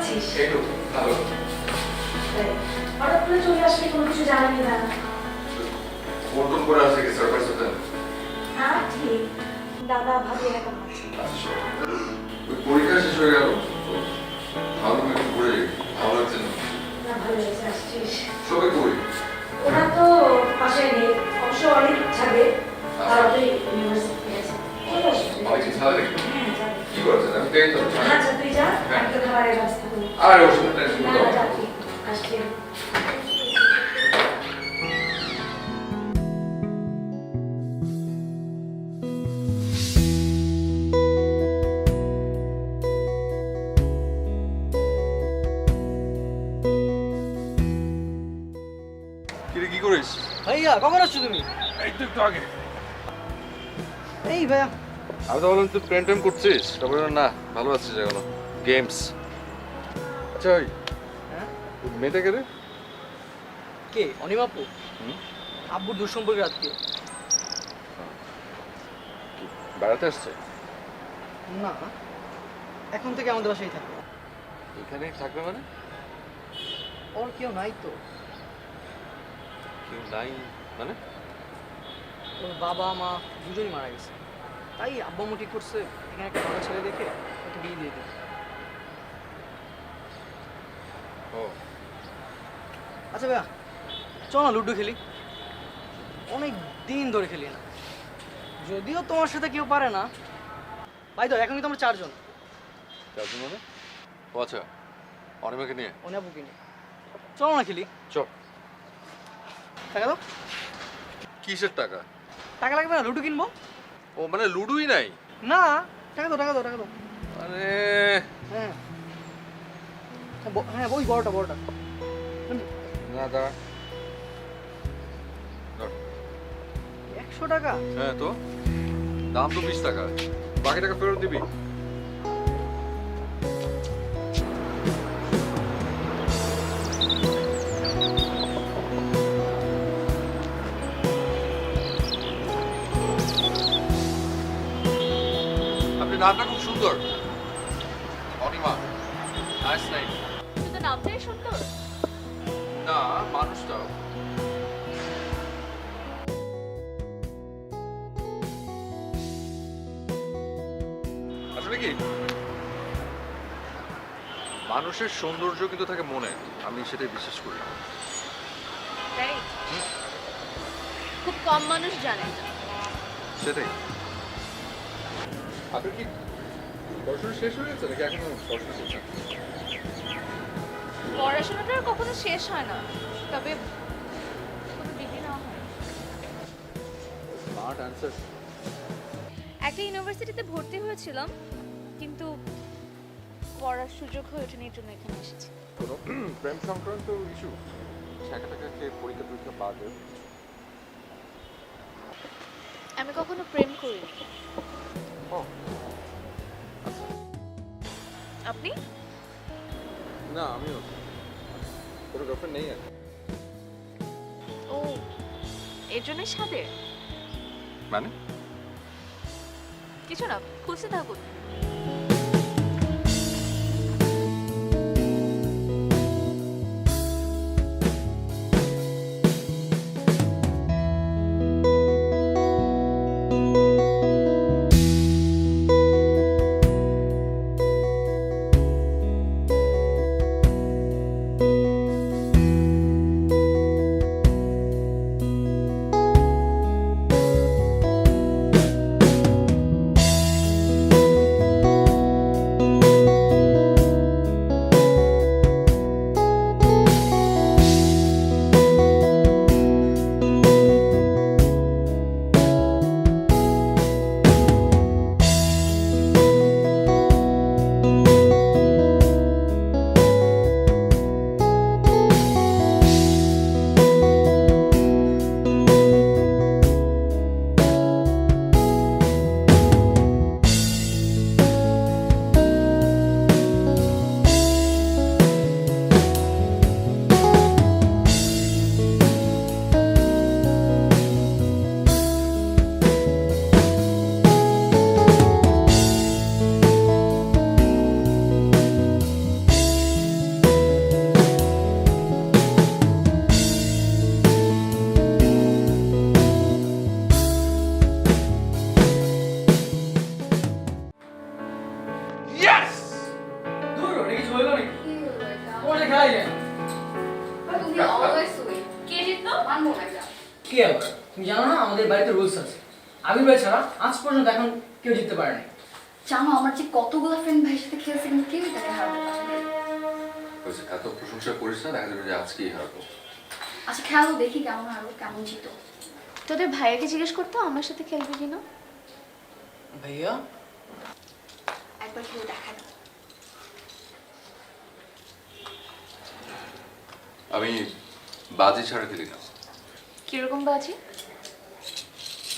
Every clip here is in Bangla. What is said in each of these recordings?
আছিস? এই তো ভালো। হঠাৎ করে চলে আসলে কোনো কিছু জানাবি না। ফোন টোন করে আসছে কি সারপ্রাইজ হতে? হ্যাঁ ঠিক। দাদা ভাবি এরা কেমন আছে? আচ্ছা ওই পরীক্ষা শেষ হয়ে গেল তো ভালো একটু ঘুরে যাই, ভালো লাগছে না। না ভালো হয়েছে আসছিস। সবাই কই? ওরা তো বাসায় নেই, অবশ্য অনেক ছাড়বে তারা তো ইউনিভার্সিটি গেছে। চলে আসবে। অনেক কি ছাড়ে? হ্যাঁ যাবে। কি করছেন? আমি পেয়ে তো আচ্ছা তুই যা, আমি তো খাবারের ব্যবস্থা করি। আর ওষুধ টেনশন না দাও। না যাবি, আসছি। কিরে কি করিস? ভাইয়া কখন আসছো তুমি? এই তো একটু আগে। এই ভাইয়া আমি তো বললাম তুই প্রেম টেম করছিস, তারপরে না ভালো আছিস এখনো গেমস। আচ্ছা ওই হ্যাঁ মেয়েটা কে রে? কে অনিমাপু? হুম? আব্বুর দুঃসম্পর্কের আত্মীয়। বেড়াতে আসছে? না এখন থেকে আমাদের বাসায় থাকে। এখানেই থাকবে মানে? ওর কেউ নাই তো। কেউ নাই মানে? ওর বাবা মা দুজনই মারা গেছে, তাই আব্বু আম্মু ঠিক করছে এখানে একটা ভালো ছেলে দেখে ওকে বিয়ে দিয়ে দিতে। ও আচ্ছা ভাইয়া চল না লুডো খেলি, অনেক দিন ধরে খেলি না। যদিও তোমার সাথে কেউ পারে না। ভাই তো এখনই তো আমরা চারজন। চারজন মানে? ও আচ্ছা অনিমাকে নিয়ে অনিমাপুকে নিয়ে চলো না খেলি। চল। টাকা দাও। কিসের টাকা? টাকা লাগবে না, লুডো কিনবো। ও মানে লুডুই নাই? না টাকা দাও টাকা দাও টাকা দাও। মানে হ্যাঁ হ্যাঁ ওই বড়টা বড়টা। না দাঁড়া। 100 টাকা? হ্যাঁ তো দাম তো 20 টাকা, বাকি টাকা ফেরত দিবি। আপনি নামটা খুব সুন্দর, অনিমা। নাইস নাইম। শুধু নামটাই সুন্দর। না মানুষটা। আসলে কি মানুষের সৌন্দর্য কিন্তু থাকে মনে, আমি সেটাই বিশ্বাস করি। রাইট, খুব কম মানুষ জানে না। সেটাই। আপনার কি পড়াশোনা শেষ হয়ে গেছে নাকি এখনো পড়াশোনা করছেন? পড়াশোনাটা আর কখনো শেষ হয় না, তবে কোনো ডিগ্রি নেওয়া হয়। Smart answer. একটা ইউনিভার্সিটিতে ভর্তি হয়েছিলাম, কিন্তু পড়ার সুযোগ হয়ে ওঠেনি, এর জন্য এখানে এসেছি। কোনো প্রেম সংক্রান্ত ইস্যু? টাকা টাকা খেয়ে পরীক্ষা টরীক্ষা বাদ দেয়? আমি কখনো প্রেম করিনি। ও আপনি? না আমিও কোনো গার্লফ্রেন্ড নেই আর। ও, এর জন্যই সাদে? মানে কিছু না, খুলতে থাকুন। কি আবার তুমি জানো না আমাদের বাড়িতে রুলস আছে, আবির ভাই ছাড়া আজ পর্যন্ত এখন কেউ জিততে পারেনি। জানো আমার যে কতগুলো ফ্রেন্ড ভাইয়ের সাথে খেলছে কিন্তু কেউই তাকে হারাতে পারেনি। বলছি, এত প্রশংসা করিস না, দেখা যাবে যে আজকেই হারবো। আচ্ছা খেলো দেখি কেমন হারো কেমন জিতো। তোদের ভাইয়াকে জিজ্ঞেস করতো আমার সাথে খেলবি কিনা। ভাইয়া একবার খেলে দেখা দাও। আমি বাজি ছাড়া খেলি না, কিরকম বাজি?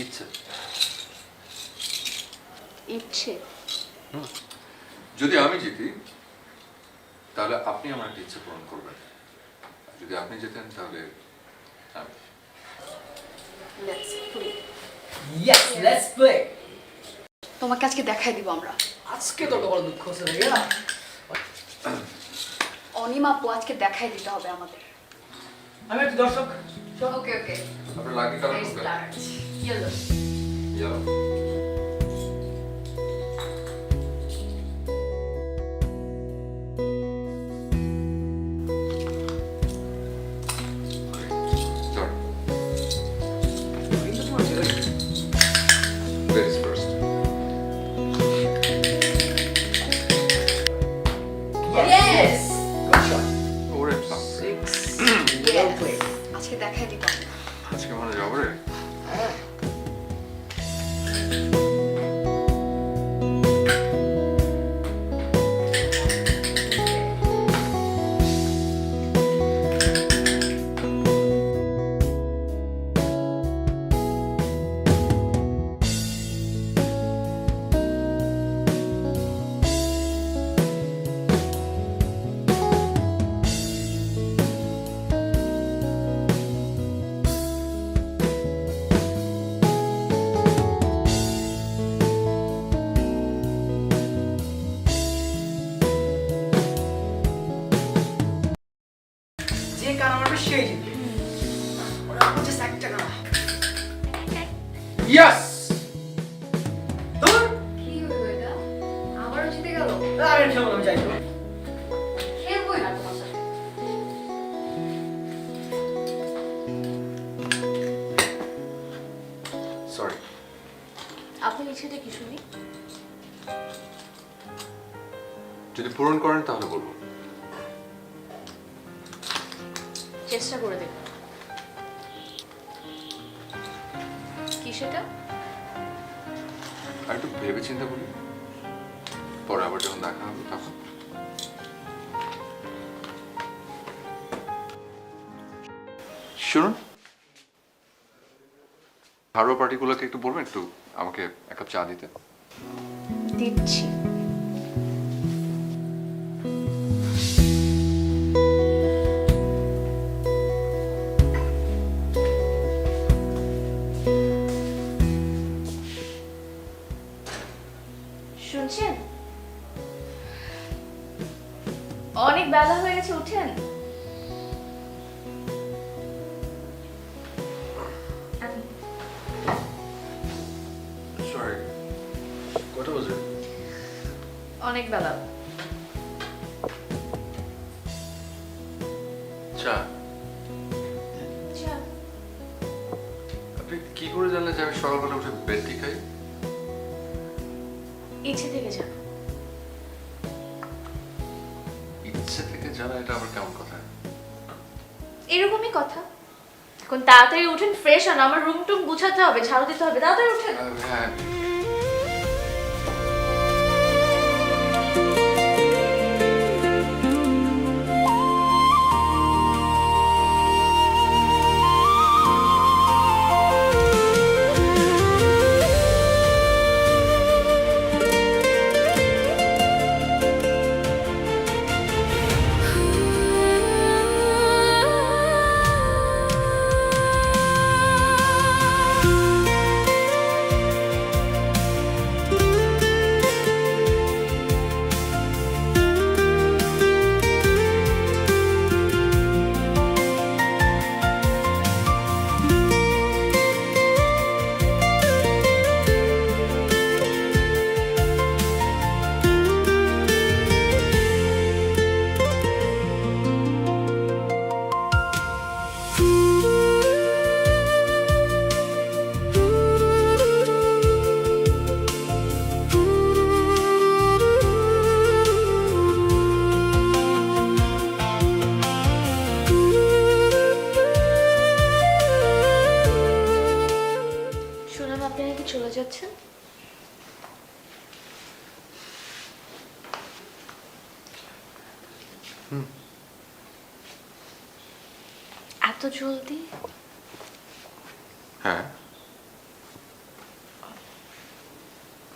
ইচ্ছে। ইচ্ছে? যদি আমি জিতি তাহলে আপনি আমার একটা ইচ্ছে পূরণ করবেন, আর যদি আপনি জেতেন তাহলে আমি। Let's play. Yes let's play. তোমাকে আজকে দেখাই দিব আমরা। আজকে তো বড় দুঃখ হচ্ছে ভাইয়া। অনিমা আপু আজকে দেখাই দিতে হবে আমাদের। আমি একটু দর্শক। ওকে ওকে আপনার লাকি কালার লেটস কোনটা? স্টার্ট। ইয়েলো। ইয়েলো। Sorry. কিন্তু তোমার ছেলে Ladies first. Yes good shot. ওরে বাপ রে। 6 ওয়েল প্লে। আজকে দেখাই দিব আমরা। আজকে মনে যাবো রে। হ্যাঁ যে কার মারবে সেই জিতবে। ওরা জাস্ট একটা না। ইয়েস। ধুর কি হলো এটা? আবারও জিতে গেল। আরে খেলো আমি যাই তো। খেলবই না তোমার সাথে। সরি। আপনার ইচ্ছেটা কি শুনি? যদি পূরণ করেন তাহলে বলবো। চেষ্টা করে দেখ। কি সেটা? আর একটু ভেবে চিন্তা করি, পরে আবার যখন দেখা হবে তখন। শুনুন, হারো পার্টিগুলোকে একটু বলবেন একটু আমাকে এক কাপ চা দিতে। দিচ্ছি। শুনছেন? অনেক বেলা হয়ে গেছে, উঠেন। সরি, কটা বাজে? অনেক বেলা। চা? চা? আপনি কি করে জানলেন যে আমি সকালবেলা উঠে বেড টি খাই? ইচ্ছে থেকে যা। ইচ্ছে থেকে জানা, এটা আবার কেমন কথা? এরকমই কথা। এখন তাড়াতাড়ি উঠেন, ফ্রেশ হন, আমার রুম টুম গুছাতে হবে, ঝাড়ু দিতে হবে, তাড়াতাড়ি উঠেন। হ্যাঁ। যাচ্ছেন? এত জলদি? হ্যাঁ,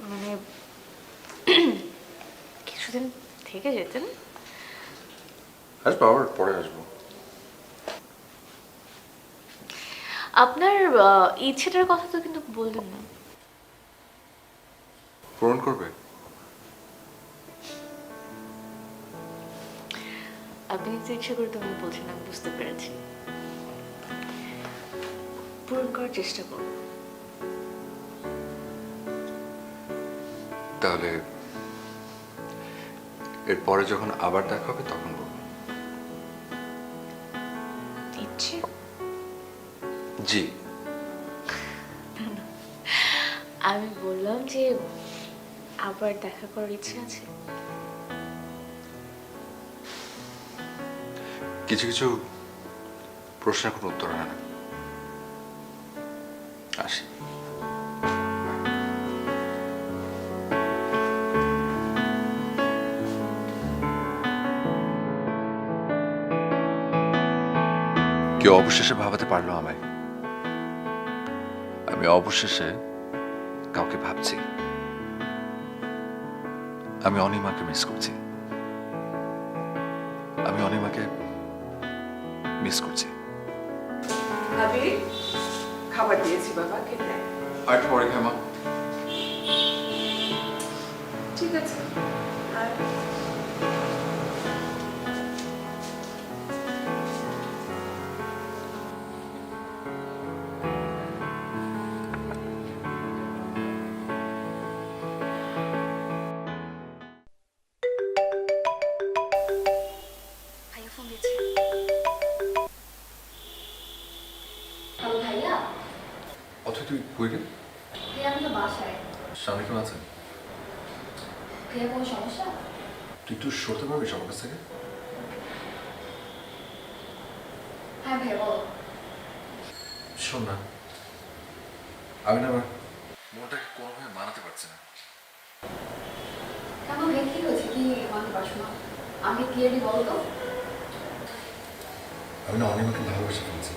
মানে কিছুদিন থেকে যেতেন। আসবো, আবার পরে আসবো। আপনার ইচ্ছেটার কথা তো কিন্তু বললেন না। পূরণ করবে? আপনি কিন্তু ইচ্ছে করে তুমি বলছেন, আমি বুঝতে পেরেছি। পূরণ করার চেষ্টা করব। তাহলে এরপরে যখন আবার দেখা হবে তখন বলবো। ইচ্ছে? জি। আমি বললাম যে আবার দেখা করার ইচ্ছে আছে। কিছু কিছু প্রশ্নের কোনো উত্তর হয় না। আসি। কেউ অবশেষে ভাবাতে পারলো আমায়। আমি অবশেষে কাউকে ভাবছি। আমি অনিমাকে মিস করছি। আমি অনিমাকে মিস করছি। ভাবি খাবার দিয়েছি বাবা, খেতে আয়। আর একটু পরে খাই মা। ঠিক আছে আর ভাইয়া ফোন দিয়েছে। হ্যালো ভাইয়া, অথই তুই কই রে? ভাইয়া আমি তো বাসায়। সামনে কেউ আছে? ভাইয়া কোনো সমস্যা? তুই একটু সরতে পারবি সবার কাছ থেকে? হ্যাঁ ভাইয়া বলো। শোন না, আমি না আমার মনটাকে কোনোভাবে মানাতে পারছি না। কেন ভাইয়া, কি হয়েছে? কি মানতে পারছো না? আমি ক্লিয়ারলি বলো তো। আমি না অনিমাকে ভালোবেসে ফেলছি।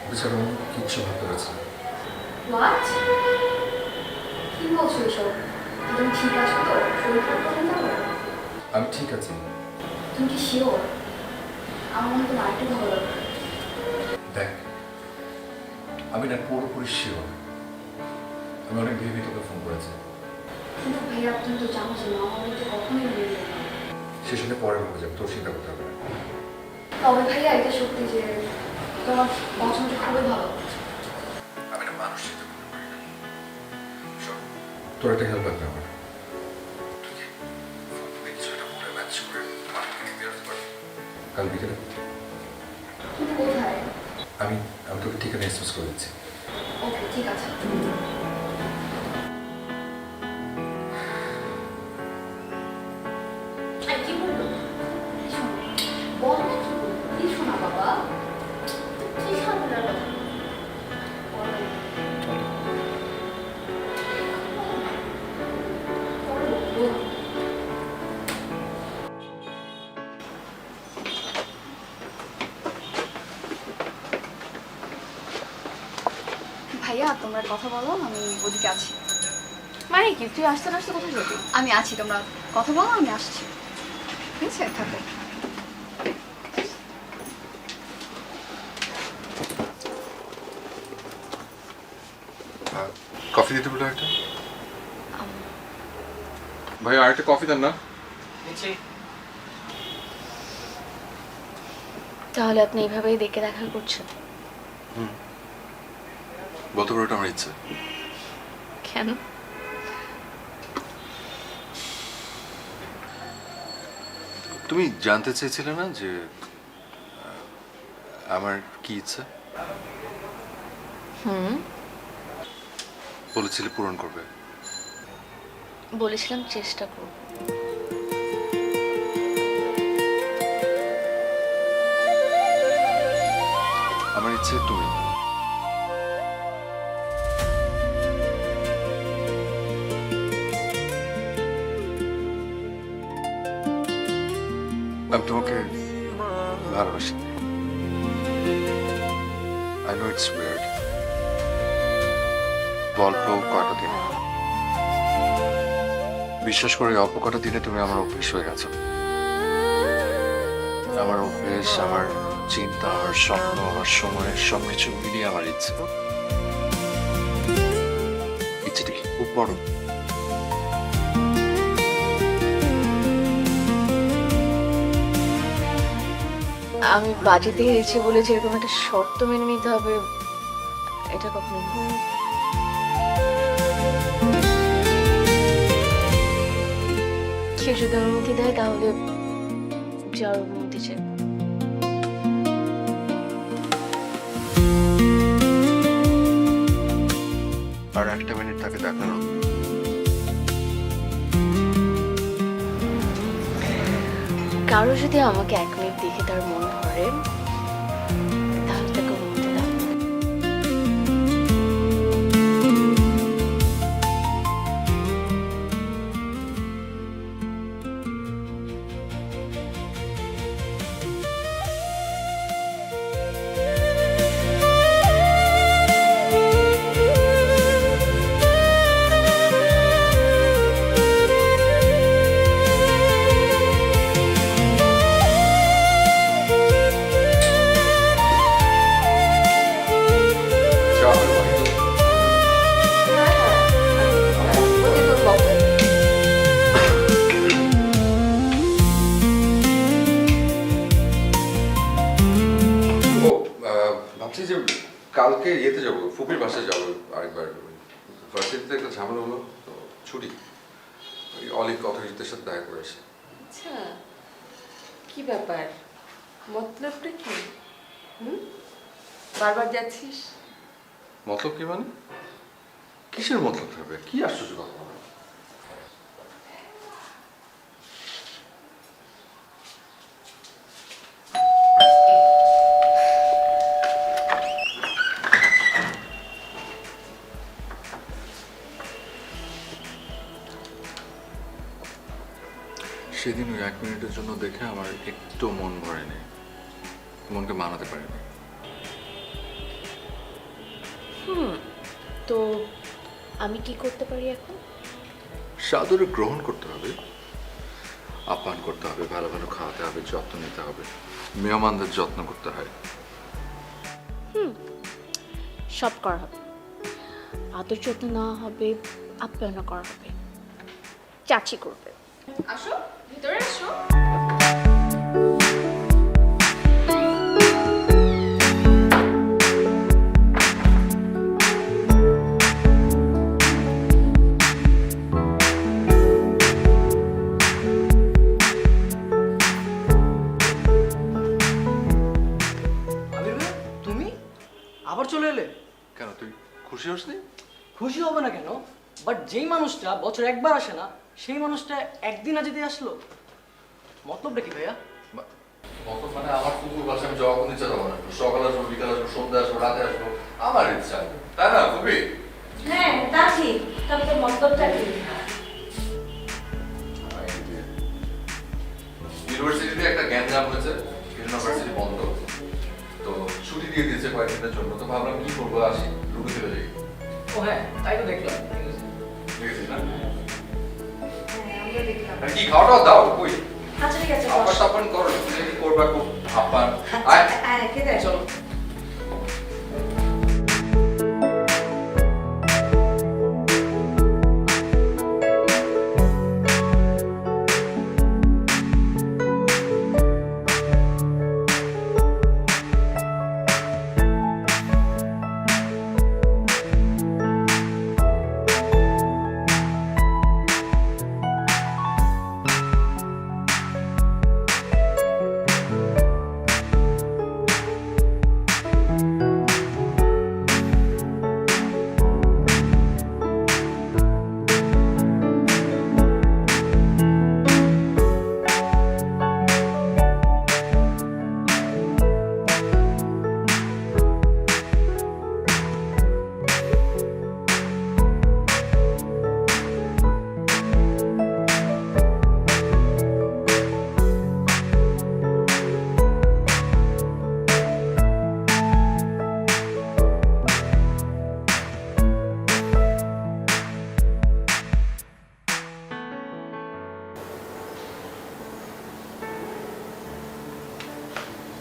বেচারা অন্য কিচ্ছু ভাবতে পারছি না। হোয়াট? কি বলছো এসব? তুমি ঠিক আছো তো? শরীর খারাপ করবে না তো? আমি ঠিক আছি। তুমি কি শিওর? আমার মনে হয় তোমার আরেকটু ভালো লাগবে। দেখ, আমি না পুরোপুরি শিওর। আমি অনেক ভেবে তোকে ফোন করেছি। কিন্তু ভাইয়া তুমি তো জানো যে মা বাবা তো কখনোই মেনে নেবে না। সে সাথে পরে ভাবে যাবে, তোর চিন্তা করতে হবে না। তবে ভাইয়া এটা সত্যি যে তোমার পছন্দটা খুবই ভালো। আমি না মানুষ চিন্তা করতে পারি না। শোন, তোর একটা হেল্প লাগবে আমার। তুই কি ফোন করে কিছু একটা বলে ম্যানেজ করে আমার থেকে বেরোতে পারবি কাল বিকেলে? তুমি কোথায়? আমি আমি তোকে ঠিকানা এক্সচেঞ্জ করে দিচ্ছি। ওকে ঠিক আছে। আর কি বললো? বল না কি বললো? কি শোনা বাবা? কি ঝামেলার কথা? বলো। বলো। ভাইয়া তোমরা কথা বলো, আমি ওদিকে আছি। মানে কি, তুই আসতে আসতে কোথায় যাবি? আমি আছি, তোমরা কথা বলো, আমি আসছি। ঠিক আছে, থাকো। কফি দিতে বলে একটা? ভাই আর একটা কফি দেন না। নিচ্ছি। তাহলে আপনি এইভাবেই দেখে দেখা করছেন? বলতে পারো, এটা আমার ইচ্ছে। কেন? তুমি জানতে চেয়েছিলে না যে আমার কি ইচ্ছে? বলেছিলে পূরণ করবে। বলেছিলাম চেষ্টা করব। আমার ইচ্ছে তুমি। আমি তোমাকে ভালোবাসি। I know it's weird. অল্প কয়টা দিন, বিশ্বাস করে অল্প কটা দিনে তুমি আমার অভ্যেস হয়ে গেছো। আমার অভ্যেস, আমার চিন্তা, আমার স্বপ্ন, আমার সময় সবকিছু মিলিয়ে আমার ইচ্ছেটি খুব বড়। আমি বাজে দিয়ে দিচ্ছি বলে যে এরকম একটা শর্ত মেনে নিতে হবে, এটা কখনো না। কেউ যদি অনুমতি দেয় তাহলে যার অনুমতি চাই। আর একটা মিনিট তাকে দেখানো। কারো যদি আমাকে 1 মিনিট দেখে তার মন ভরে তাহলে তাকে অনুমতি দাও। ভাবছি যে কালকে ইয়েতে যাবো, ফুপির বাসায় যাবো আরেকবার। ভার্সিটিতে একটা ঝামেলা হলো তো ছুটি, ওই অলিক অথরিটিদের সাথে দেখা করে আসি। আচ্ছা, কি ব্যাপার, মতলবটা কি? বারবার যাচ্ছিস? মতলব কি মানে? কিসের মতলব থাকবে? কি আশ্চর্য কথা বলো। সেদিন ওই 1 মিনিটের জন্য দেখে আমার একটু মন ভরেনি, মনকে মানাতে পারিনি। তো আমি কি করতে পারি এখন? সাদরে গ্রহণ করতে হবে, আপ্যায়ন করতে হবে, ভালো ভালো খাওয়াতে হবে, যত্ন নিতে হবে, মেহমানদের যত্ন করতে হয়। সব করা হবে, আদর যত্ন নেওয়া হবে, আপ্যায়ন করা হবে, চাচি করবে। আসো, ভিতরে আসো। আবির ভাই, তুমি আবার চলে এলে? কেন তুই খুশি হসনি? খুশি হবে না কেন? বাট যেই মানুষটা বছর একবার আসে না সেই মানুষটা একদিন যদি আসলো, মতলবটা কি ভাইয়া? মতলব মানে আমার কুকুর বাসায় আমি যখন ইচ্ছা তখন আসবো, সকালে আসবো, বিকালে আসবো, সন্ধ্যা আসবো, রাতে আসবো, আমার ইচ্ছা, তাই না খুবই? হ্যাঁ তা ঠিক, তবে তো মন্তব্যটা কি? ইউনিভার্সিটিতে একটা গ্যাঞ্জাম হয়েছে, ইউনিভার্সিটি বন্ধ, তো ছুটি দিয়ে দিয়েছে কয়েকদিনের জন্য, তো ভাবলাম কি করবো, আসি রুমে চলে যাই। ও হ্যাঁ, তাই তো দেখলাম। দেখেছিস না? হ্যাঁ আমরা দেখলাম। আর কি খাওয়া দাও কই? আচ্ছা ঠিক আছে, আপ্যায়ন বস। টাপ্যায়ন করো, তুমি করবা খুব আপ্যায়ন। আচ্ছা, খেতে আসো। চলো।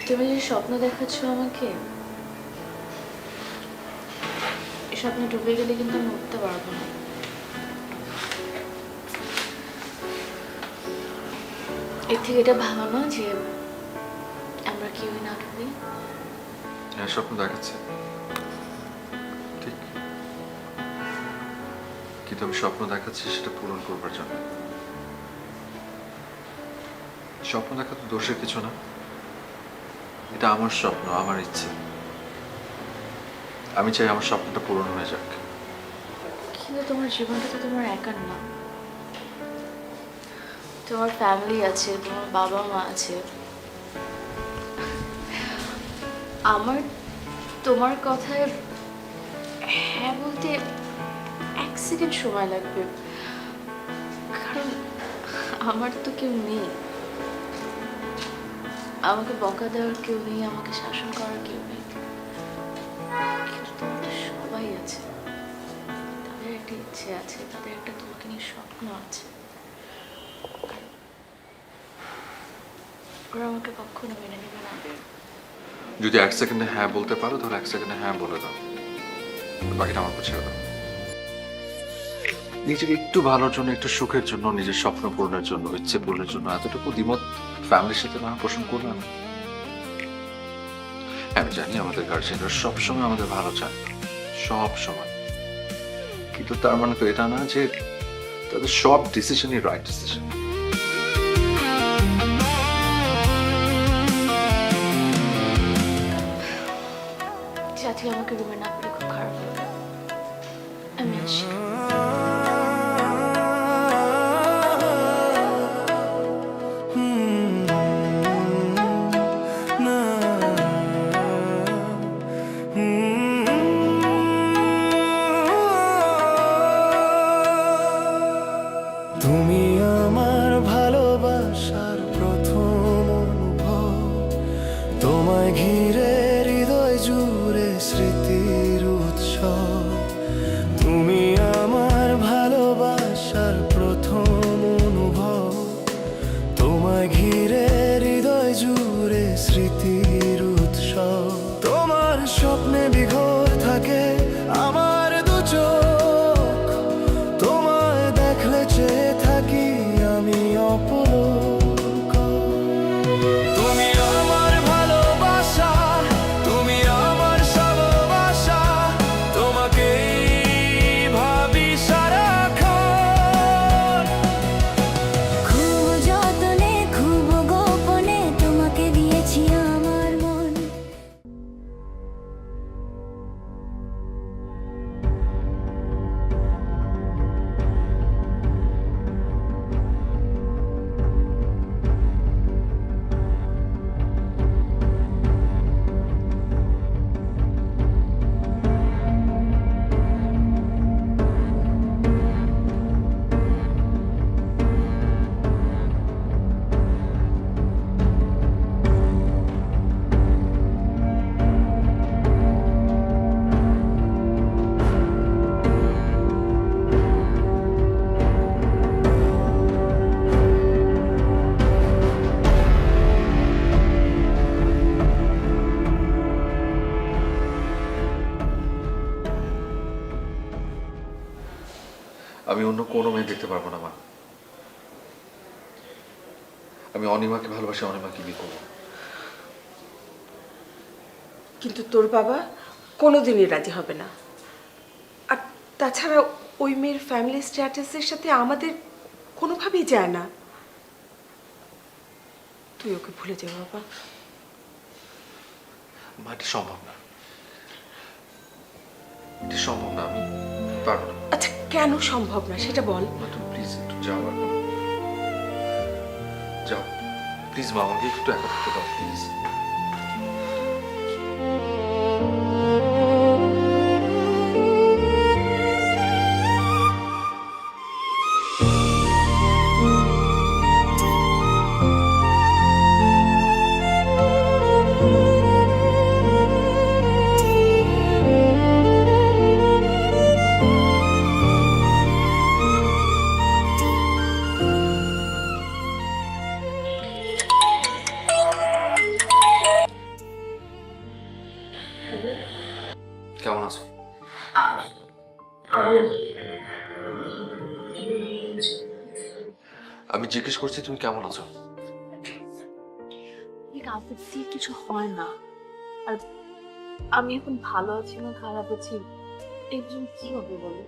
তুমি যে স্বপ্ন দেখাচ্ছ আমাকে, এই স্বপ্নে ডুবে গেলে কিন্তু আমি উঠতে পারবো না। এর থেকে এটা ভালো না যে আমরা কেউই না ডুবি। হ্যাঁ, স্বপ্ন দেখাচ্ছে ঠিক, কিন্তু আমি স্বপ্ন দেখাচ্ছি সেটা পূরণ করবার জন্য। স্বপ্ন দেখা তো দোষের কিছু না, এটা আমার স্বপ্ন, আমার ইচ্ছে। আমি চাই আমার স্বপ্নটা পূরণ হয়ে যাক। কিন্তু তোমার জীবনটা তো তোমার একার না, তোমার ফ্যামিলি আছে, তোমার বাবা মা আছে। আমার তোমার কথায় হ্যাঁ বলতে 1 সেকেন্ড সময় লাগবে, কারণ আমার তো কেউ নেই, আমাকে বকা দেওয়ার কেউ নেই, আমাকে শাসন করার কেউ নেই। কিন্তু তোমার তো সবাই আছে, তাদের একটা ইচ্ছে আছে, তাদের একটা তোমাকে নিয়ে স্বপ্ন আছে। ওরা আমাকে কখনো মেনে নেবে না। যদি 1 সেকেন্ডে হ্যাঁ বলতে পারো তাহলে 1 সেকেন্ডে হ্যাঁ বলে দাও, বাকিটা আমার উপর ছেড়ে দাও। নিজের একটু ভালোর জন্য, একটু সুখের জন্য, নিজের স্বপ্ন পূরণের জন্য, ইচ্ছে পূরণের জন্য এতটুকু দ্বিমত ফ্যামিলির সাথে না পোষণ করবে না। আমি জানি আমাদের গার্জিয়ানরা সবসময় আমাদের ভালো চায়, সব সময়, কিন্তু তার মানে তো এটা না যে তাদের সব ডিসিশনই রাইট ডিসিশন। সাথী আমাকে রুমে না পেলে খুব খারাপ লাগে, আমি আসি। তুমি আমার ভালোবাসার প্রথম অনুভব, তোমায় ঘিরে হৃদয় জুড়ে স্মৃতির উৎসব। তুমি আমার ভালোবাসার প্রথম অনুভব, তোমায় ঘিরে হৃদয় জুড়ে স্মৃতির উৎসব। তোমার স্বপ্নে বিঘোর থাকে আমার দু চোখ, তোমায় দেখলে চেয়ে থাকি আমি অপলক। তুমি আমার ভালোবাসা, তুমি আমার ভালোবাসা, তোমাকেই ভাবি সারাক্ষণ। খুব যতনে খুব গোপনে তোমাকে দিয়েছি আমার মন। আমি অন্য কোনো মেয়ে দেখতে পারবো না মা। আমি অনিমাকে ভালোবাসি, অনিমাকে বিয়ে করবো। কিন্তু তোর বাবা কোনোদিনই রাজি হবে না। আর তাছাড়া ওই মেয়ের ফ্যামিলি স্ট্যাটাসের সাথে আমাদের কোনোভাবেই যায় না। তুই ওকে ভুলে যা বাবা। মা, এটা সম্ভব না, এটা সম্ভব না, আমি পারবো না। আচ্ছা কেন সম্ভব না সেটা বল। মা, তুমি প্লিজ একটু যাও, আর যাও প্লিজ মা, আমাকে একটু একা থাকতে দাও প্লিজ। কেমন আছো? আমি জিজ্ঞেস করছি তুমি কেমন আছো? আবেগ দিয়ে কিছু হয় না। আর আমি এখন ভালো আছি না খারাপ আছি একজন কি হবে বলো?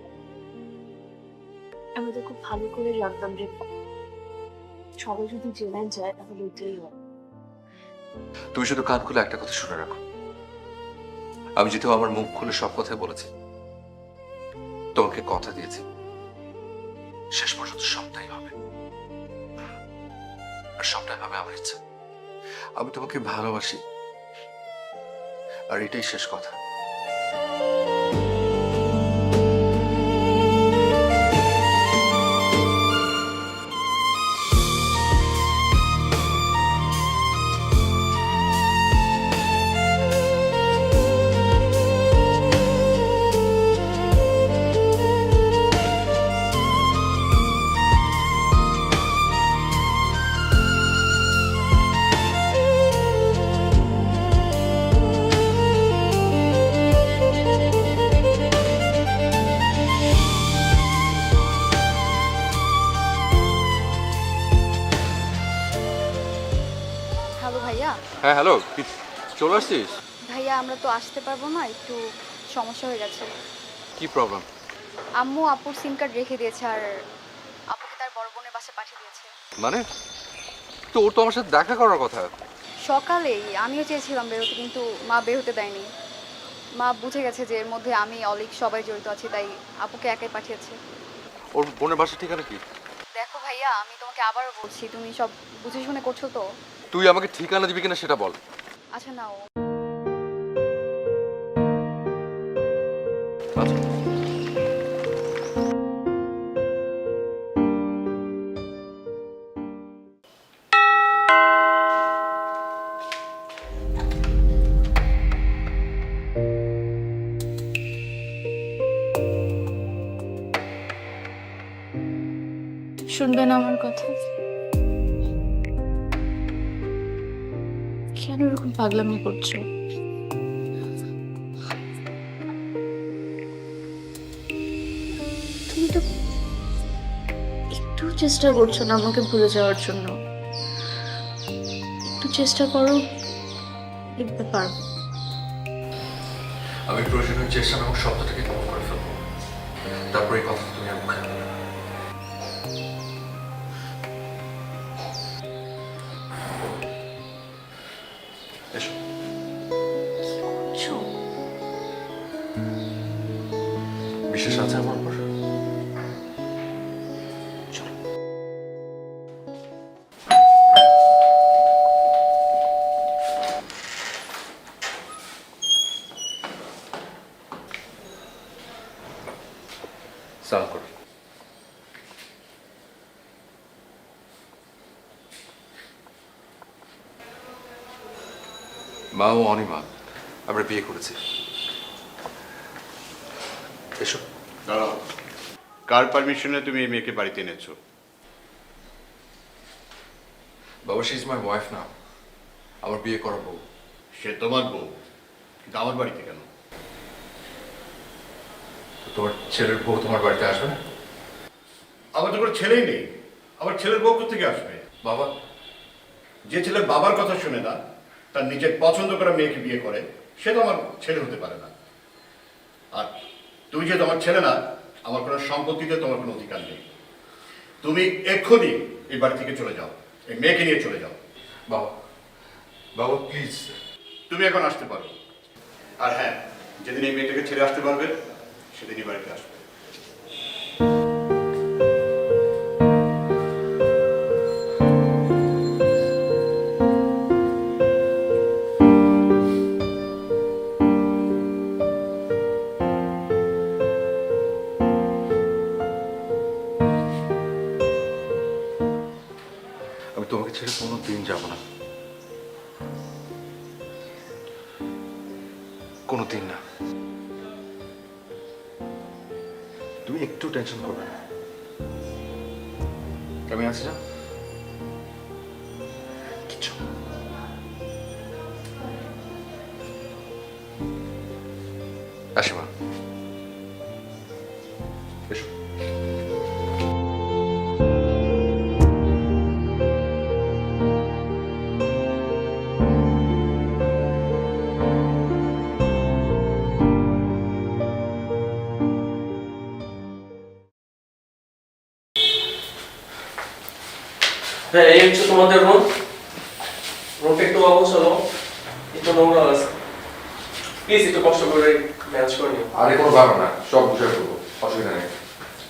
আমি তো খুব ভালো করে জানতাম যে সবাই যদি জেনে যায় তাহলে এটাই হয়। তুমি শুধু কান খুলে একটা কথা শুনে রাখো, আমি যেহেতু আমার মুখ খুলে সব কথাই বলেছি, তোমাকে কথা দিয়েছি শেষ পর্যন্ত সবটাই হবে, আর সবটাই হবে আমার ইচ্ছা। আমি তোমাকে ভালোবাসি, আর এটাই শেষ কথা। হ্যালো ভাইয়া। হ্যাঁ হ্যালো, চলে আসছিস? ভাইয়া আমরা তো আসতে পারবো না, একটু সমস্যা হয়ে গেছে। কি প্রবলেম? আম্মু আপুর সিম কার্ড রেখে দিয়েছে আর আপুকে তার বড় বোনের বাসায় পাঠিয়ে দিয়েছে। মানে তো ওর তো আমার সাথে দেখা করার কথা। সকালেই আমিও চেয়েছিলাম বেরোতে, কিন্তু মা বের হতে দেয়নি। মা বুঝে গেছে যে এর মধ্যে আমি অলিক সবাই জড়িত আছি, তাই আপুকে একাই পাঠিয়েছে। ওর বোনের বাসার ঠিকানা কি? দেখো ভাইয়া, আমি তোমাকে আবারও বলছি, তুমি সব বুঝে শুনে করছো তো? তুই আমাকে ঠিকানা দিবি কিনা সেটা বল। আচ্ছা নাও। আচ্ছা। শুনবেন আমার কথা? কেন এরকম পাগলামি করছো? তুমি তো একটু চেষ্টা করছো না আমাকে ভুলে যাওয়ার জন্য। একটু চেষ্টা করো, দেখতে পারবো। আমি প্রয়োজনীয় চেষ্টা এবং শব্দটাকে কম করে ফেলবো, তারপর এই কথা তুমি আর মুখে আনবে না। এসো। করছো? বিশেষ আছে আমার উপর? চলো। সালাম করো। মা ও অনিমা, আমরা বিয়ে করেছি। এসো। দাঁড়াও, কার পারমিশনে তুমি এই মেয়েকে বাড়িতে এনেছো? বাবা, শি ইজ মাই ওয়াইফ না, আমার বিয়ে করা বউ। সে তোমার বউ, কিন্তু আমার বাড়িতে কেন? তো তোমার ছেলের বউ তোমার বাড়িতে আসবে না? আমার তো কোনো ছেলেই নেই, আমার ছেলের বউ কোথেকে আসবে? বাবা, যে ছেলে বাবার কথা শুনে না, তার নিজের পছন্দ করা মেয়েকে বিয়ে করে, সে তো আমার ছেলে হতে পারে না। আর তুমি যেহেতু আমার ছেলে না, আমার কোনো সম্পত্তিতে তোমার কোনো অধিকার নেই। তুমি এক্ষুনি এই বাড়ি থেকে চলে যাও, এই মেয়েকে নিয়ে চলে যাও। বাবা, বাবা প্লিজ। তুমি এখন আসতে পারো। আর হ্যাঁ, যেদিন এই মেয়েটাকে ছেড়ে আসতে পারবে সেদিনই বাড়িতে আসবে। আমি তোমাকে ছেড়ে কোনো দিন যাব না, কোনো দিন না। তুমি একটু টেনশন করবে না, আমি আছি না, কিচ্ছু না। আসি মা, এসো। হ্যাঁ, এই হচ্ছে তোমাদের রুম। রুমটা একটু অবসলো, একটু নোংরা আছে। প্লিজ একটু কষ্ট করে ম্যানেজ করে নিও। আরে কোনো ব্যাপার না, সব বুঝে করবো, অসুবিধা নেই।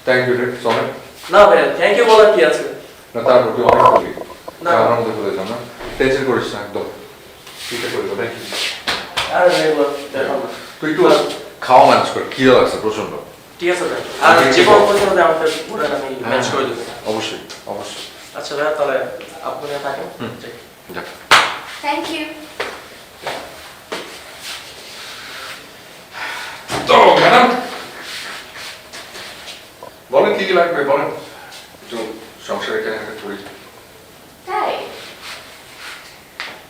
থ্যাংক ইউ রে, সরি। না ভাইয়া, থ্যাংক ইউ বলার কি আছে? না তারপর তুই অনেক করবি, না। আমার মধ্যে বলে যাও না, টেনশন করিস না একদম, ঠিক আছে করবো। Thank you. আর দেখো না। তুই একটু খাওয়া ম্যানেজ কর, খিদে লাগছে প্রচন্ড। ঠিক আছে ভাই, আর যে কোনো পরিস্থিতিতে আমাকে বলেন, আমি ম্যানেজ করে দেবো। অবশ্যই অবশ্যই। আচ্ছা ভাইয়া, তাহলে আপনি থাকেন। যা। Thank you. তো ম্যাডাম বলেন কি কি লাগবে, বলেন। একটু সংসারে কেনাকাটা করি। তাই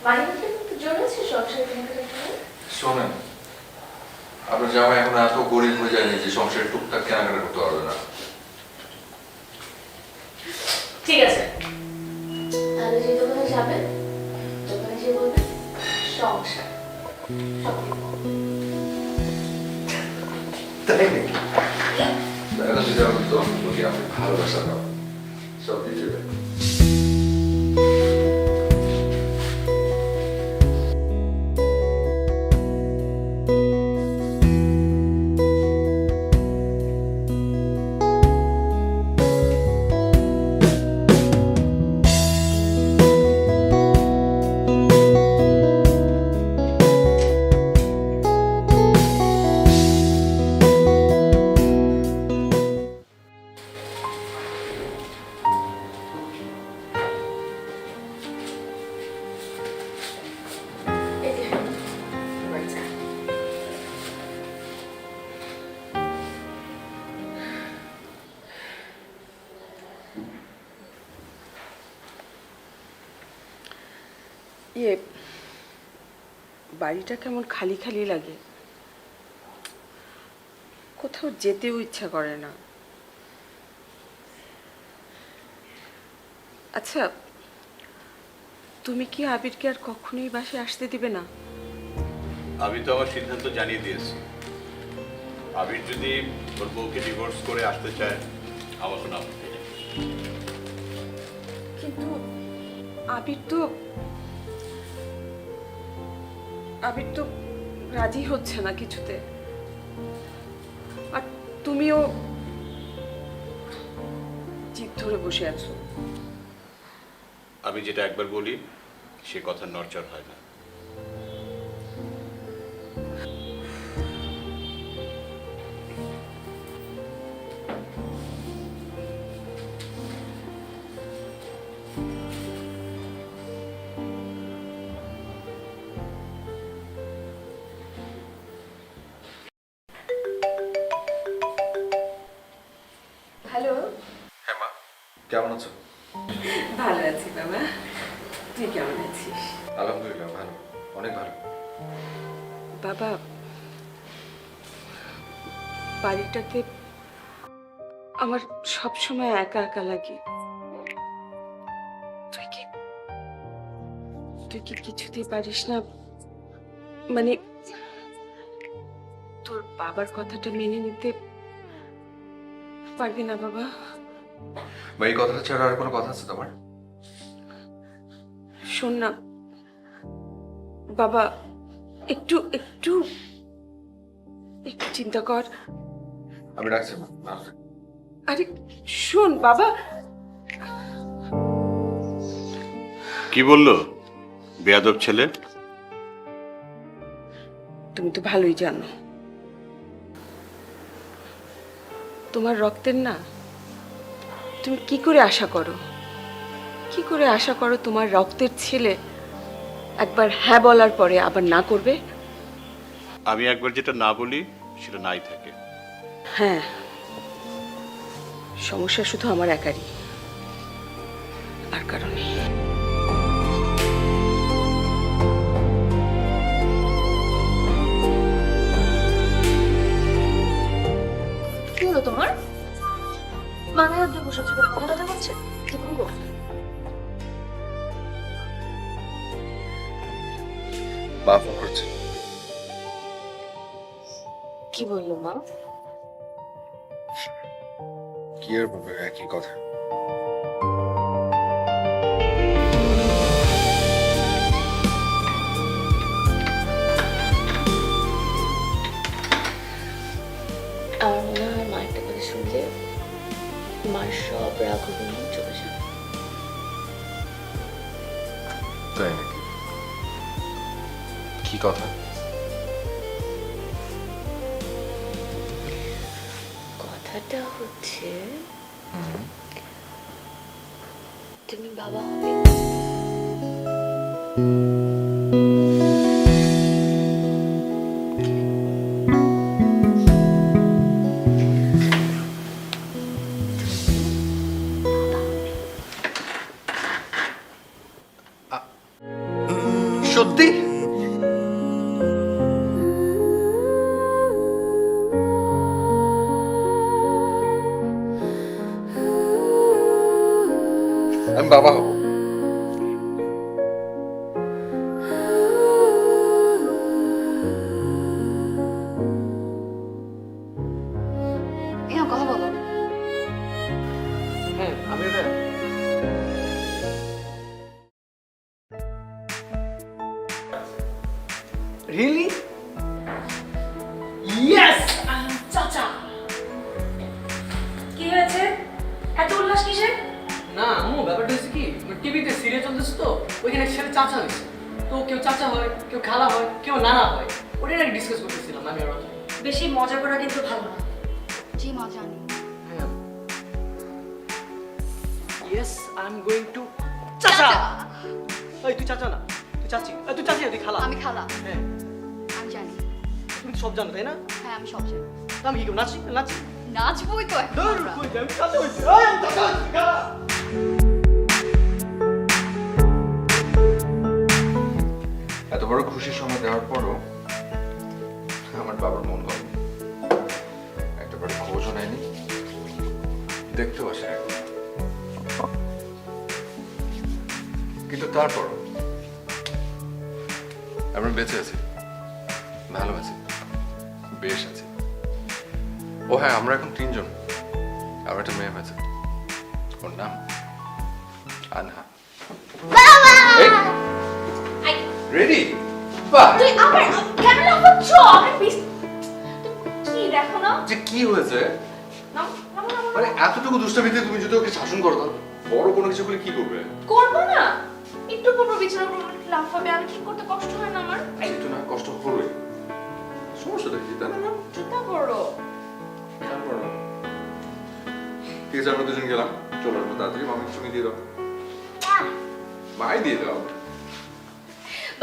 মানে কিন্তু জড়েছে সংসার কেনাকাটা করে? শোনেন, আপনার জামাই এখন এত গরিব হয়ে যায়নি যে সংসারে টুকটাক কেনাকাটা করতে পারবে না। ঠিক আছে, তাহলে যে দোকানে যাবেন, দোকানে যে বলবেন সংসার তাই নাকি? এখন যদি আমি তো বলি আপনি ভালোবাসা দাও, সব দিয়ে দেবে। ইয়ে, বাড়িটা কেমন খালি খালি লাগে, কোথাও যেতেও ইচ্ছা করে না। আচ্ছা, তুমি কি আবিরকে আর কখনোই বাসায় আসতে দিবে না? আমি তো আমার সিদ্ধান্ত জানিয়ে দিয়েছি। আবির যদি ওর বউকে ডিভোর্স করে আসতে চায়, আমার কোনো আপত্তি নেই। কিন্তু আবির তো রাজি হচ্ছে না কিছুতে, আর তুমিও জিদ ধরে বসে আছো। আমি যেটা একবার বলি সে কথা নড়চড় হয় না। হ্যালো, হ্যাঁ মা, কেমন আছো? ভালো আছি বাবা, তুই কেমন আছিস? আলহামদুলিল্লাহ ভালো, অনেক ভালো। বাবা, বাড়িটাতে আমার সব সময় একা একা লাগে। তুই কি কিছুতেই পারিস না, মানে তোর বাবার কথাটা মেনে নিতে পারবি না বাবা? মা, এই কথাটা ছাড়া আর কোনো কথা আছে তোমার? শোন না বাবা, একটু একটু একটু চিন্তা কর। আমি রাখছি মা। আরে শোন বাবা। কি বললো বেয়াদব ছেলে? তুমি তো ভালোই জানো, তোমার রক্তের না, তুমি কি করে আশা করো তোমার রক্তের ছেলে একবার হ্যাঁ বলার পরে আবার না করবে? আমি একবার যেটা না বলি সেটা নাই থাকে। হ্যাঁ, সমস্যা শুধু আমার একারই, আর কারণে। মাথায় হাত দিয়ে বসে ছিল, মাথা ব্যথা করছে? কি করবো? মা ফোন করছে। কি বললো মা? কি আর বলবে, একই কথা। আমার মনে হয় মা একটা কথা শুনলে মার সব রাগ অভিমান চলে যাবে। তাই নাকি? কি কথা? কথাটা হচ্ছে তুমি বাবা হবে। সত্যি? আমি বাবা হব। কথা বলো। হ্যাঁ আমি ভাইয়া। রিয়েলি? ইয়েস! চাচা, কি হয়েছে? এত উল্লাস কিসের? না আম্মু, ব্যাপারটা হচ্ছে কি, টিভিতে সিরিয়াল চলতেছে তো, ওইখানে সেটা চাচা হয়েছে। তো কেউ চাচা হয়, কেউ খালা হয়, কেউ নানা হয়। ওটা নাকি ডিসকাস করতেছিলাম আমি আর অজয়। বেশি মজা করা কিন্তু ভালো না। জি মা জানি। হ্যাঁ। Yes, I am going to চাচা। এই তুই চাচা না, তুই চাচি। তুই চাচি না, তুই খালা। আমি খালা। হ্যাঁ, আমি জানি। তুমি তো সব জানো তাই না? হ্যাঁ আমি সব জানি। তো আমি কি করব? নাচি নাচি। নাচবই তো এখন ধুর, আমরা। কই যাই, আমি চাচা হইছি। এই আমি চাচা হইছি, খালা। এত বড় খুশির সময় দেওয়ার পরও আমার বাবার মন গলে একটা বড় খোঁজও নেয়নি, দেখতেও আসে না। কিন্তু তারপরও আমরা বেঁচে আছি, ভালো আছি, বেশ আছি। ও হ্যাঁ, আমরা এখন 3 জন। আমার একটা মেয়ে হয়েছে, ওর নাম আনহা। রেডি? বাহ! তুই আবার কেন লাফাচ্ছ? আমি কি দেখো না? যে কি হয়েছে? নাম নাম নাম মানে এতটুকু দুষ্টামিতে তুমি যদি ওকে শাসন করো, তাহলে বড় কোনো কিছু করলে কি করবে? করব না। একটু পর বিছানার উপর লাফাবে, আমি ঠিক করতে কষ্ট হয় না আমার? একটু না কষ্ট হবে, সমস্যা দেখি তাই না? জুতা পরো। তারপর ঠিক আছে, আমরা দুজন গেলাম, চলে আসবো তাড়াতাড়ি। মামিকে তুমি দিয়ে দাও, মাই দিয়ে দাও।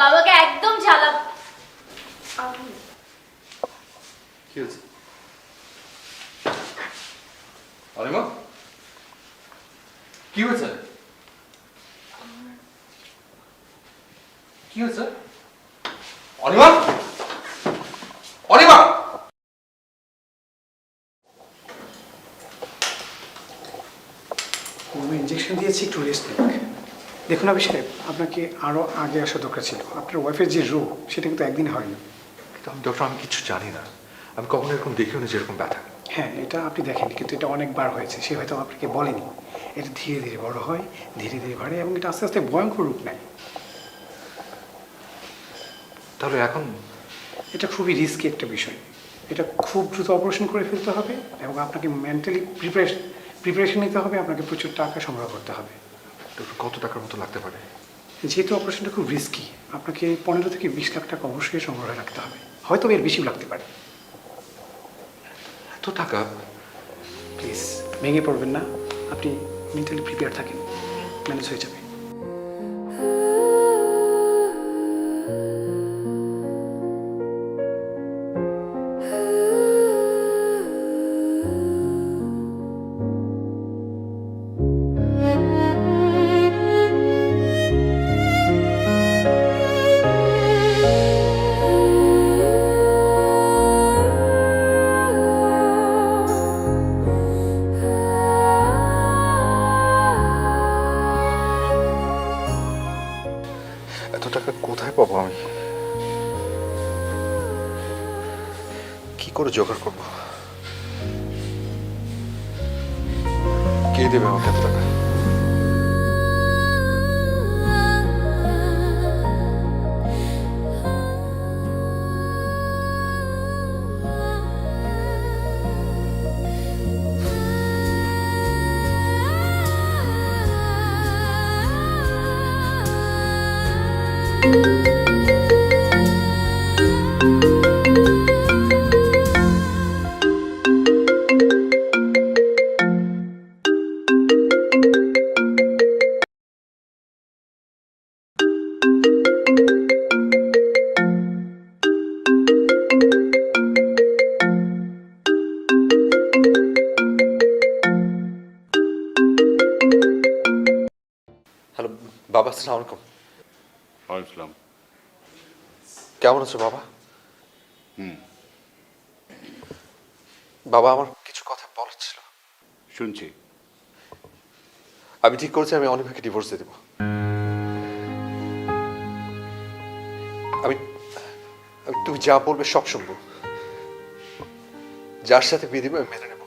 বাবাকে একদম ঝালা। কি হয়েছে অনিমা? কি হয়েছে? কি হয়েছে অনিমা? অনিমা! ইঞ্জেকশন দিয়েছি, একটু রেস্ট নিন। দেখুন আবি সাহেব, আপনাকে আরও আগে আসা দরকার ছিল। আপনার ওয়াইফের যে রোগ, সেটা কিন্তু একদিন হয়নি। কিন্তু আমি ডক্টর, আমি কিছু জানি না। আমি কখনো এরকম দেখিও না যেরকম ব্যথা। হ্যাঁ, এটা আপনি দেখেন, কিন্তু এটা অনেকবার হয়েছে। সে হয়তো আপনাকে বলেনি। এটা ধীরে ধীরে বড় হয়, ধীরে ধীরে বাড়ে, এবং এটা আস্তে আস্তে ভয়ঙ্কর রূপ নেয়। তাহলে এখন এটা খুবই রিস্কি একটা বিষয়। এটা খুব দ্রুত অপারেশন করে ফেলতে হবে, এবং আপনাকে মেন্টালি প্রিপারেশন নিতে হবে। আপনাকে প্রচুর টাকা সংগ্রহ করতে হবে। ডক্টর, কত টাকার মতো লাগতে পারে? যেহেতু অপারেশনটা খুব রিস্কি, আপনাকে 15 থেকে 20 লাখ টাকা অবশ্যই সংগ্রহ রাখতে হবে। হয়তো এর বেশি লাগতে পারে। এত টাকা? প্লিজ ভেঙে পড়বেন না, আপনি মেন্টালি প্রিপেয়ার থাকেন, ম্যানেজ হয়ে যাবে। করে জোগাড় করবো? কে দেবে আমাকে এত টাকা? হ্যালো বাবা, আসসালামু আলাইকুম। ওয়ালাইকুম। কেমন আছো বাবা? বাবা, আমার কিছু কথা বলার ছিল। শুনছি। আমি ঠিক করেছি আমি অনিমাকে ডিভোর্স দিয়ে দেবো। আমি তুমি যা বলবে সব শুনবো। যার সাথে বিয়ে দেবে আমি মেনে নেব।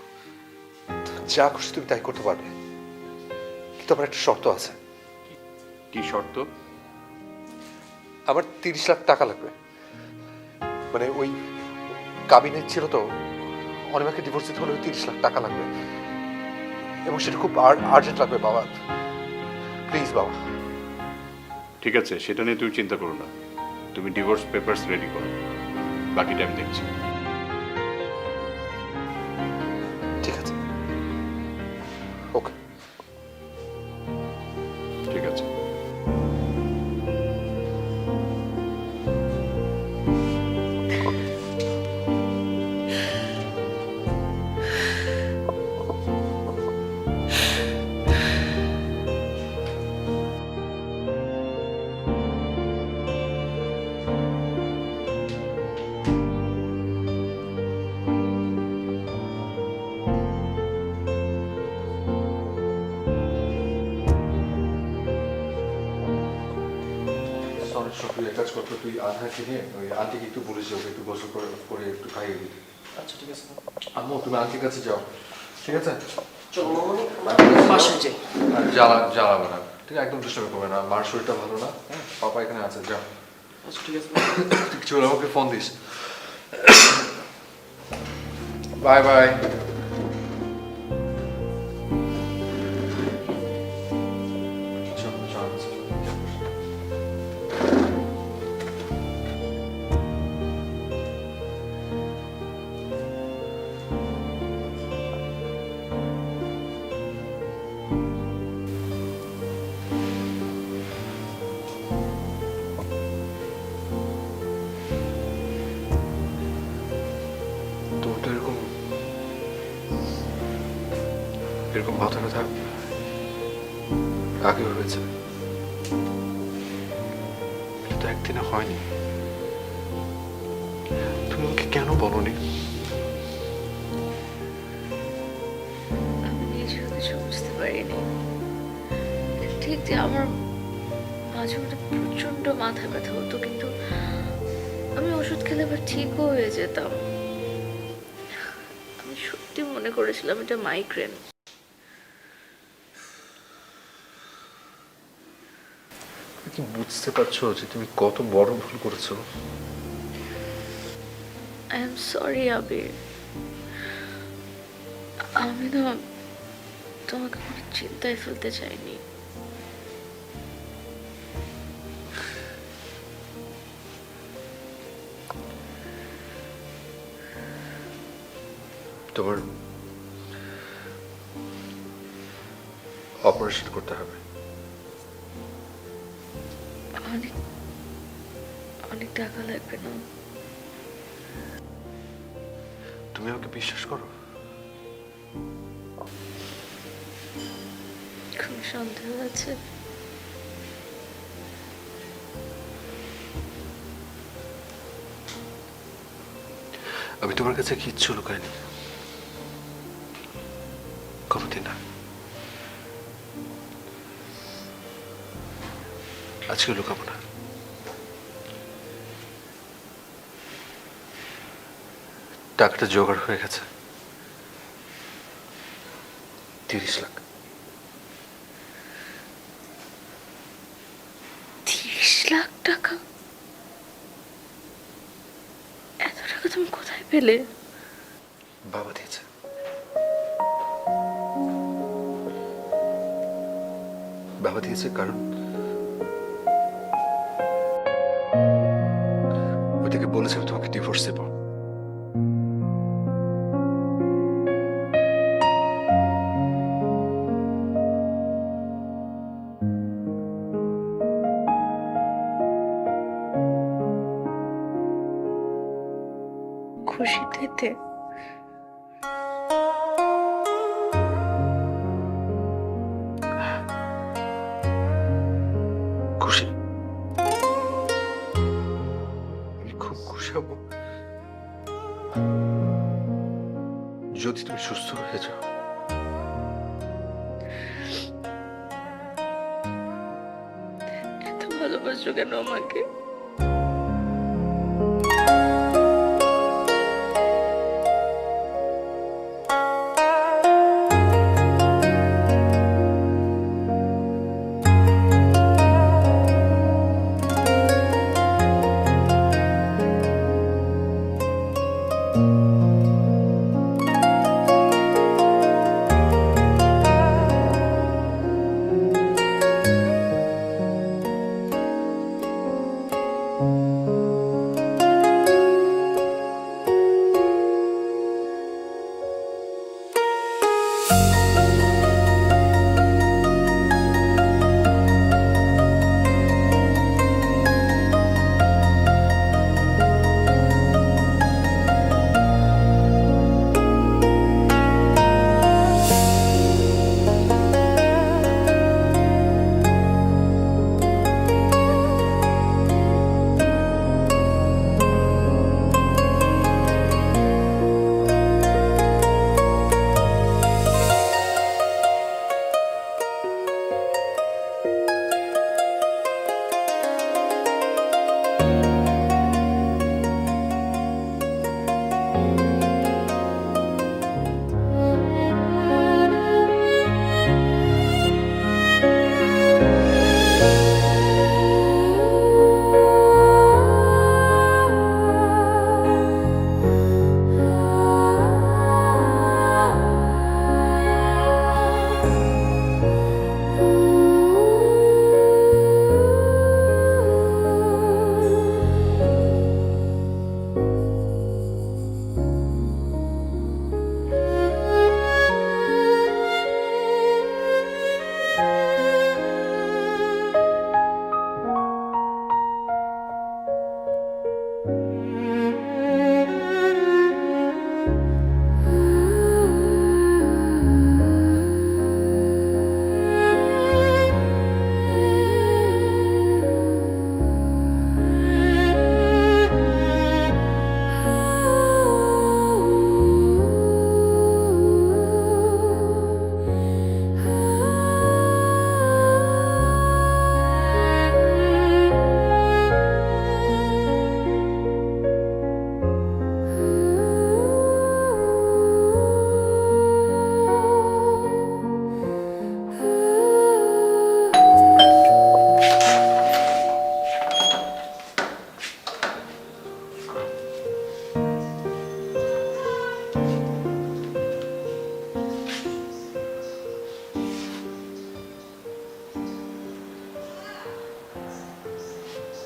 যা খুশি তুমি তাই করতে পারবে, কিন্তু আমার একটা শর্ত আছে। কি শর্ত? আমার 30 লাখ টাকা লাগবে। মানে ওই কাবিনের ছিল তো, অনিমাকে ডিভোর্স দিতে হলে 30 লাখ টাকা লাগবে, এবং সেটা খুব আর্জেন্ট লাগবে বাবা। প্লিজ বাবা। ঠিক আছে, সেটা নিয়ে তুমি চিন্তা করো না। তুমি ডিভোর্স পেপারস রেডি করো, বাকিটা আমি দেখছি। ঠিক আছে, ওকে। ঠিক আছে। তুই এক কাজ করতো, তুই আধাকে নিয়ে ওই আন্টিকে একটু বলিস যে ওকে একটু গোসল করে একটু খাইয়ে দিতে। আচ্ছা ঠিক আছে। আম্মু তুমি আন্টির কাছে যাও, ঠিক আছে? চলো মামনি, বাসায় যাই। আর জ্বালাবে না, ঠিক আছে? একদম ডিস্টার্ব করবে না। মার শরীরটা ভালো না, হ্যাঁ? পাপা এখানে আছে, যাও। আচ্ছা ঠিক আছে। ঠিক চলে আমাকে ফোন দিস। Bye bye. এরকম মাথা ব্যথা আগে হয়েছে, এটা তো একদিনে হয়নি। তুমি আমাকে কেন বলোনি? আমি নিজেও কিছু বুঝতে পারিনি। ঠিক যে আমার মাঝে মাঝে প্রচন্ড মাথা ব্যথা হতো, কিন্তু আমি ওষুধ খেলে আবার ঠিকও হয়ে যেতাম। আমি সত্যি মনে করেছিলাম এটা মাইগ্রেন। কি বুঝতে পারছো যে তুমি কত বড় ভুল করেছো? আই এম সরি আবির। আমি না তোমাকে কোনো চিন্তায় ফেলতে চাইনি। তোমার অপারেশন করতে হবে। অনেক অনেক টাকা লাগবে না? তুমি আমাকে বিশ্বাস করো? কোনো সন্দেহ আছে? আমি তোমার কাছে কিচ্ছু লুকাইনি, কোনোদিন না। আজকে লুকাবো না। টাকাটা জোগাড় হয়ে গেছে। 30 লাখ। 30 লাখ টাকা? এত টাকা তুমি কোথায় পেলে? বাবা দিয়েছে। বাবা দিয়েছে কারণ ওদেরকে বলেছে আমি তোমাকে ডিভোর্স দেবো। খুশিতে খুশি, আমি খুব খুশি হব যদি তুমি সুস্থ হয়ে যাও। এত ভালোবাসো কেন আমাকে?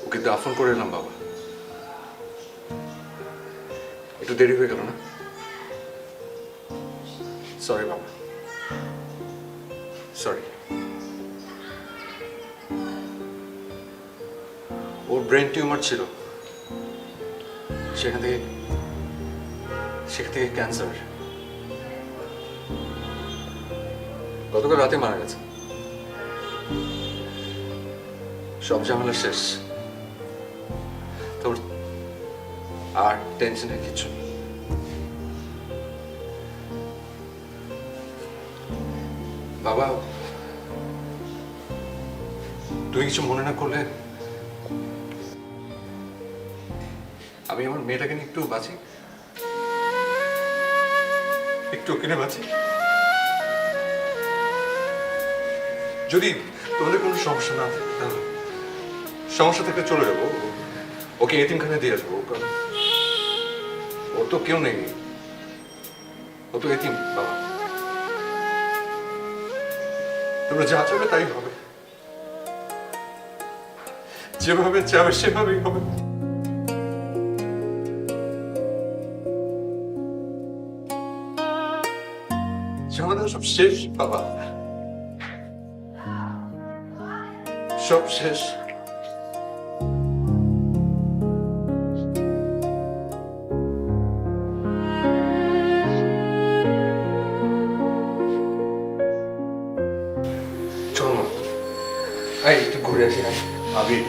ওকে দাফন করে এলাম বাবা, একটু দেরি হয়ে গেল না? সরি বাবা, সরি। ওর ব্রেন টিউমার ছিল, সেখান থেকে ক্যান্সার। গতকাল রাতে মারা গেছে। সব ঝামেলা শেষ, তোর আর টেনশনের কিছু নেই। বাবা, তুমি কিছু মনে না করলে আমি আমার মেয়েটাকে নিয়ে একটু বাঁচি। একটু কিনে বাঁচি। যদি তোমাদের কোনো সমস্যা না থাকে তাহলে সমস্যা থেকে চলে যাবো, ওকে এতিমখানে দিয়ে আসবো, কারণ ওর তো কেউ নেই, ও তো এতিম বাবা। তোমরা যা চাবে তাই হবে, যেভাবে চাবে সেভাবেই হবে। ঝামেলা সব শেষ বাবা, সব শেষ। চলো না, একটু ঘুরে আসি। আবির,